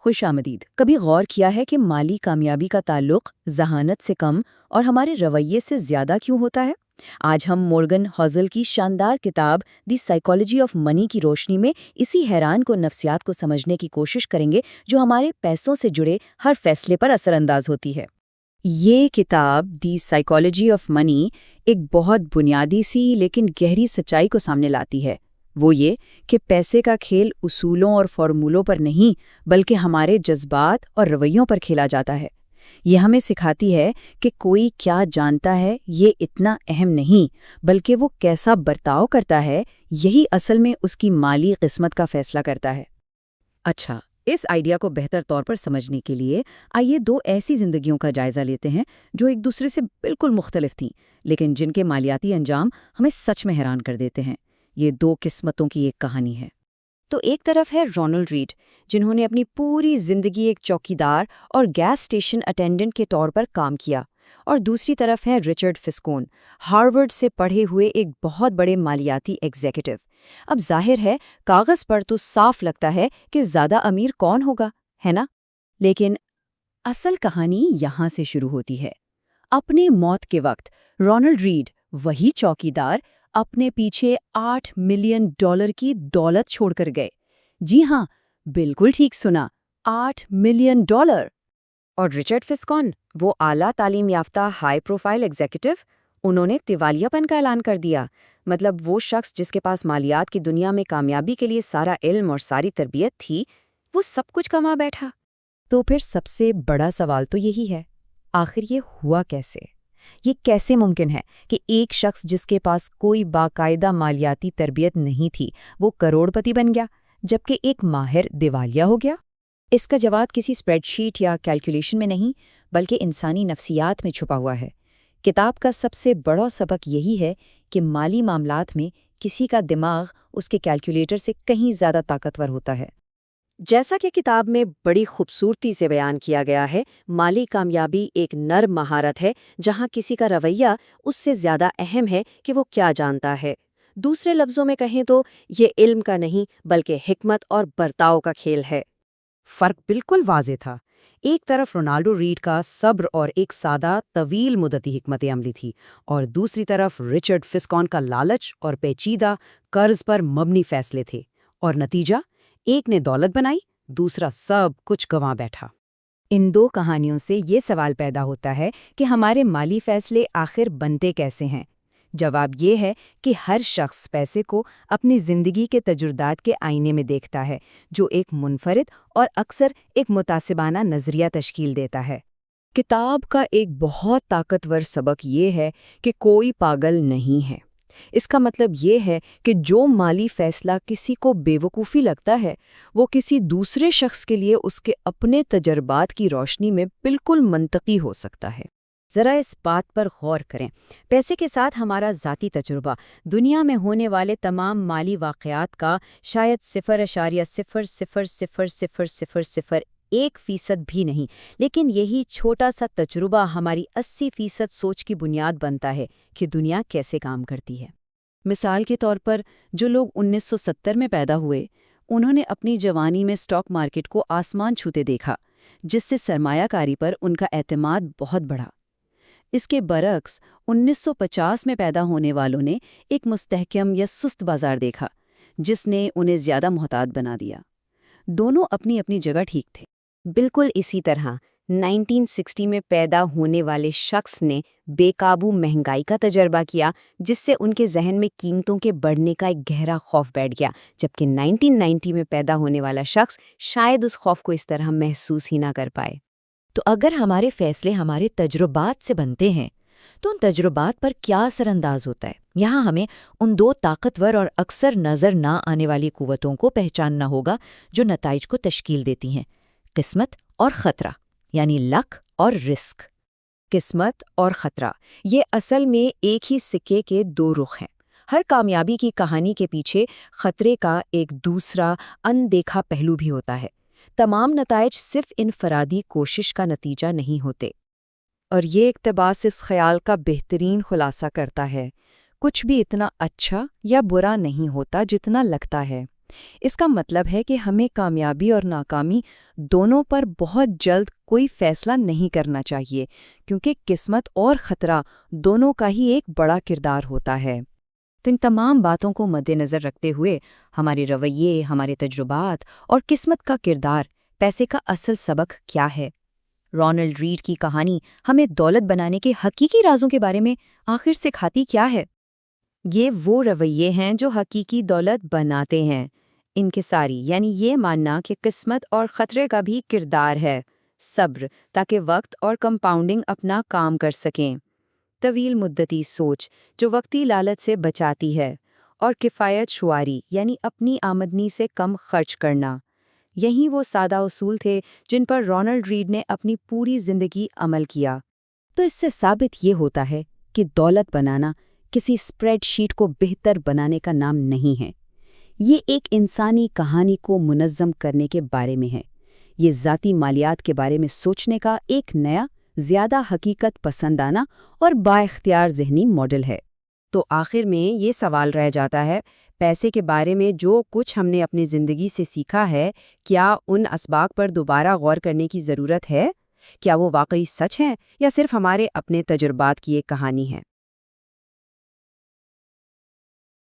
خوش آمدید۔ کبھی غور کیا ہے کہ مالی کامیابی کا تعلق ذہانت سے کم اور ہمارے رویے سے زیادہ کیوں ہوتا ہے؟ آج ہم مورگن ہازل کی شاندار کتاب دی سائیکالوجی آف منی کی روشنی میں اسی حیران کو نفسیات کو سمجھنے کی کوشش کریں گے جو ہمارے پیسوں سے جڑے ہر فیصلے پر اثر انداز ہوتی ہے۔ یہ کتاب دی سائیکالوجی آف منی ایک بہت بنیادی سی لیکن گہری سچائی کو سامنے لاتی ہے۔ وہ یہ کہ پیسے کا کھیل اصولوں اور فارمولوں پر نہیں بلکہ ہمارے جذبات اور رویوں پر کھیلا جاتا ہے۔ یہ ہمیں سکھاتی ہے کہ کوئی کیا جانتا ہے یہ اتنا اہم نہیں، بلکہ وہ کیسا برتاؤ کرتا ہے یہی اصل میں اس کی مالی قسمت کا فیصلہ کرتا ہے۔ اچھا، اس آئیڈیا کو بہتر طور پر سمجھنے کے لیے آئیے دو ایسی زندگیوں کا جائزہ لیتے ہیں جو ایک دوسرے سے بالکل مختلف تھیں، لیکن جن کے مالیاتی انجام ہمیں سچ میں حیران کر دیتے ہیں۔ یہ دو قسمتوں کی ایک کہانی ہے۔ تو ایک طرف ہے رونلڈ ریڈ، جنہوں نے اپنی پوری زندگی ایک چوکیدار اور گیس اسٹیشن اٹینڈنٹ کے طور پر کام کیا، اور دوسری طرف ہے رچرڈ فسکون، ہارورڈ سے پڑھے ہوئے ایک بہت بڑے مالیاتی ایگزیکٹو۔ اب ظاہر ہے کاغذ پر تو صاف لگتا ہے کہ زیادہ امیر کون ہوگا، ہے نا؟ لیکن اصل کہانی یہاں سے شروع ہوتی ہے۔ اپنے موت کے وقت رونلڈ ریڈ، وہی چوکیدار، اپنے پیچھے $8 ملین کی دولت چھوڑ کر گئے۔ جی ہاں، بالکل ٹھیک سنا، $8 ملین۔ اور رچرڈ فسکون، وہ اعلیٰ تعلیم یافتہ ہائی پروفائل ایگزیکٹو، انہوں نے دیوالیہ پن کا اعلان کر دیا۔ مطلب وہ شخص جس کے پاس مالیات کی دنیا میں کامیابی کے لیے سارا علم اور ساری تربیت تھی، وہ سب کچھ کما بیٹھا۔ تو پھر سب سے بڑا سوال تو یہی ہے، آخر یہ ہوا کیسے؟ یہ کیسے ممکن ہے کہ ایک شخص جس کے پاس کوئی باقاعدہ مالیاتی تربیت نہیں تھی وہ کروڑ پتی بن گیا، جبکہ ایک ماہر دیوالیہ ہو گیا؟ اس کا جواب کسی اسپریڈ شیٹ یا کیلکولیشن میں نہیں، بلکہ انسانی نفسیات میں چھپا ہوا ہے۔ کتاب کا سب سے بڑا سبق یہی ہے کہ مالی معاملات میں کسی کا دماغ اس کے کیلکولیٹر سے کہیں زیادہ طاقتور ہوتا ہے۔ جیسا کہ کتاب میں بڑی خوبصورتی سے بیان کیا گیا ہے، مالی کامیابی ایک نرم مہارت ہے جہاں کسی کا رویہ اس سے زیادہ اہم ہے کہ وہ کیا جانتا ہے۔ دوسرے لفظوں میں کہیں تو یہ علم کا نہیں بلکہ حکمت اور برتاؤ کا کھیل ہے۔ فرق بالکل واضح تھا۔ ایک طرف رونالڈ ریڈ کا صبر اور ایک سادہ طویل مدتی حکمت عملی تھی، اور دوسری طرف رچرڈ فسکون کا لالچ اور پیچیدہ قرض پر مبنی فیصلے تھے، اور نتیجہ ایک نے دولت بنائی، دوسرا سب کچھ گنوا بیٹھا۔ ان دو کہانیوں سے یہ سوال پیدا ہوتا ہے کہ ہمارے مالی فیصلے آخر بنتے کیسے ہیں؟ جواب یہ ہے کہ ہر شخص پیسے کو اپنی زندگی کے تجربات کے آئینے میں دیکھتا ہے، جو ایک منفرد اور اکثر ایک متعصبانہ نظریہ تشکیل دیتا ہے۔ کتاب کا ایک بہت طاقتور سبق یہ ہے کہ کوئی پاگل نہیں ہے۔ اس کا مطلب یہ ہے کہ جو مالی فیصلہ کسی کو بے وقوفی لگتا ہے، وہ کسی دوسرے شخص کے لیے اس کے اپنے تجربات کی روشنی میں بالکل منطقی ہو سکتا ہے۔ ذرا اس بات پر غور کریں، پیسے کے ساتھ ہمارا ذاتی تجربہ دنیا میں ہونے والے تمام مالی واقعات کا شاید 0.0000001% بھی نہیں، لیکن یہی چھوٹا سا تجربہ ہماری 80% سوچ کی بنیاد بنتا ہے کہ دنیا کیسے کام کرتی ہے۔ مثال کے طور پر جو لوگ 1970 میں پیدا ہوئے، انہوں نے اپنی جوانی میں اسٹاک مارکیٹ کو آسمان چھوتے دیکھا، جس سے سرمایہ کاری پر ان کا اعتماد بہت بڑھا۔ اس کے برعکس 1950 میں پیدا ہونے والوں نے ایک مستحکم یا سست بازار دیکھا، جس نے انہیں زیادہ محتاط بنا دیا۔ دونوں اپنی اپنی جگہ ٹھیک تھے۔ بالکل اسی طرح 1960 میں پیدا ہونے والے شخص نے بے قابو مہنگائی کا تجربہ کیا، جس سے ان کے ذہن میں قیمتوں کے بڑھنے کا ایک گہرا خوف بیٹھ گیا، جبکہ 1990 میں پیدا ہونے والا شخص شاید اس خوف کو اس طرح محسوس ہی نہ کر پائے۔ تو اگر ہمارے فیصلے ہمارے تجربات سے بنتے ہیں تو ان تجربات پر کیا اثر انداز ہوتا ہے؟ یہاں ہمیں ان دو طاقتور اور اکثر نظر نہ آنے والی قوتوں کو پہچاننا ہوگا جو نتائج کو تشکیل دیتی ہیں: قسمت اور خطرہ، یعنی لک اور رسک۔ قسمت اور خطرہ یہ اصل میں ایک ہی سکے کے دو رخ ہیں۔ ہر کامیابی کی کہانی کے پیچھے خطرے کا ایک دوسرا اندیکھا پہلو بھی ہوتا ہے۔ تمام نتائج صرف انفرادی کوشش کا نتیجہ نہیں ہوتے۔ اور یہ اقتباس اس خیال کا بہترین خلاصہ کرتا ہے: کچھ بھی اتنا اچھا یا برا نہیں ہوتا جتنا لگتا ہے۔ اس کا مطلب ہے کہ ہمیں کامیابی اور ناکامی دونوں پر بہت جلد کوئی فیصلہ نہیں کرنا چاہیے، کیونکہ قسمت اور خطرہ دونوں کا ہی ایک بڑا کردار ہوتا ہے۔ تو ان تمام باتوں کو مد نظر رکھتے ہوئے ہمارے رویے، ہمارے تجربات اور قسمت کا کردار، پیسے کا اصل سبق کیا ہے؟ رونلڈ ریڈ کی کہانی ہمیں دولت بنانے کے حقیقی رازوں کے بارے میں آخر سکھاتی کیا ہے؟ یہ وہ رویے ہیں جو حقیقی دولت بناتے ہیں۔ انکساری یعنی یہ ماننا کہ قسمت اور خطرے کا بھی کردار ہے، صبر تاکہ وقت اور کمپاؤنڈنگ اپنا کام کر سکیں، طویل مدتی سوچ جو وقتی لالچ سے بچاتی ہے، اور کفایت شعاری یعنی اپنی آمدنی سے کم خرچ کرنا۔ یہی وہ سادہ اصول تھے جن پر رونلڈ ریڈ نے اپنی پوری زندگی عمل کیا۔ تو اس سے ثابت یہ ہوتا ہے کہ دولت بنانا کسی اسپریڈ شیٹ کو بہتر بنانے کا نام نہیں ہے۔ یہ ایک انسانی کہانی کو منظم کرنے کے بارے میں ہے۔ یہ ذاتی مالیات کے بارے میں سوچنے کا ایک نیا، زیادہ حقیقت پسندانہ اور بااختیار ذہنی ماڈل ہے۔ تو آخر میں یہ سوال رہ جاتا ہے، پیسے کے بارے میں جو کچھ ہم نے اپنی زندگی سے سیکھا ہے، کیا ان اسباق پر دوبارہ غور کرنے کی ضرورت ہے؟ کیا وہ واقعی سچ ہیں یا صرف ہمارے اپنے تجربات کی ایک کہانی ہے؟